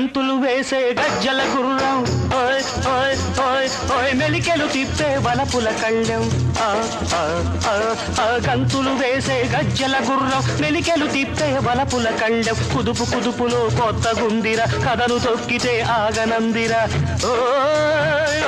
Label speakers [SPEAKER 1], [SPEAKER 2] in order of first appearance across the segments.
[SPEAKER 1] గంతులు వేసే గజ్జల గుర్రం ఓయ్ ఓయ్ ఓయ్ ఓయ్ మెలికెలు తిప్పే వలపుల కళ్ళెం గంతులు వేసే గజ్జల గుర్రం మెలికెలు తిప్పే వలపుల కళ్ళెం కుదుపు కుదుపులో కొత్త గుందిర కథను తొక్కితే ఆగనందిర ఓయ్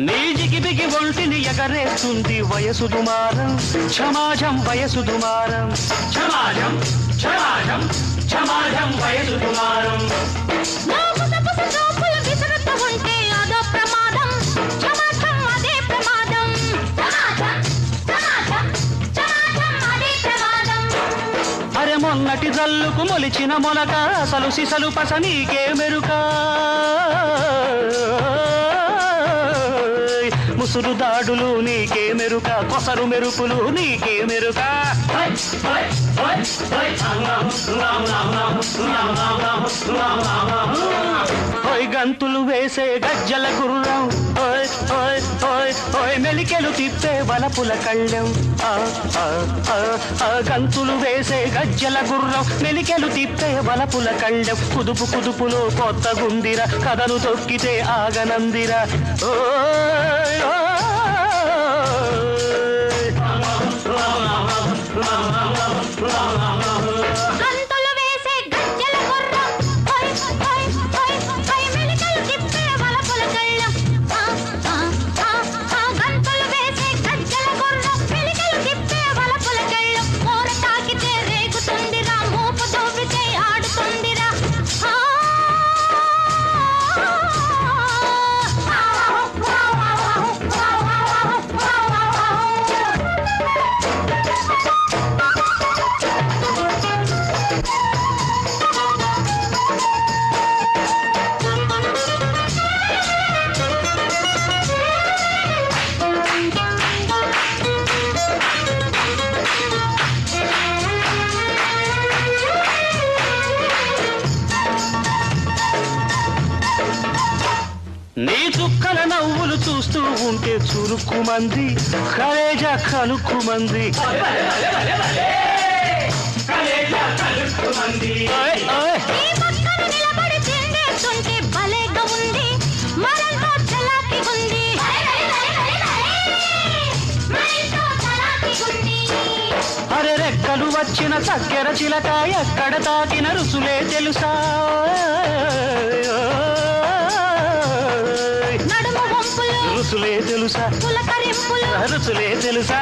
[SPEAKER 1] నీజికి బిగి ఒంటిని ఎగరేస్తుంది వయసు దుమారం ఛమాజం వయసు దుమారం ఛమాజం ఛమాజం ఛమాజం వయసు దుమారం అరే మొన్నటి జల్లుకు మొలిచిన మొలక అసలు సిసలు పస నీకే మెరుక ముసురు దాడులు నీకే మెరుక కొసరు మెరుపులు నీకే మెరుక ఓయ్ గంతులు వేసే గజ్జల గుర్రం ఓయ్ ఓయ్ ఓయ్ ఓయ్ మెలికెలు తిప్పే వలపుల కళ్ళెం గంతులు వేసే గజ్జల గుర్రం మెలికెలు తిప్పే వలపుల కళ్ళెం కుదుపు కుదుపులో కొత్త గుందిర కథను తొక్కితే ఆగనందిర ఓయ్ నీ చుక్కల నవ్వులు చూస్తూ ఉంటే చురుక్కుమంది కలేజా కలుక్కుమంది అరే రెక్కలు వచ్చిన చక్కెర చిలక ఎక్కడ తాకిన రుసులే తెలుసా రుసులే తెలుసా రుసులే తెలుసా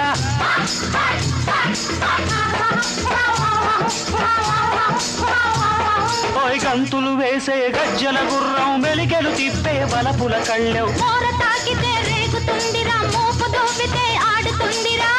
[SPEAKER 1] ఓయ్ గంతులు వేసే గజ్జల గుర్రం మెలికెలు తిప్పే వలపుల కళ్ళెం
[SPEAKER 2] తాకితే రేగుతుందిరా మోపు దోపితే ఆడుతుందిరా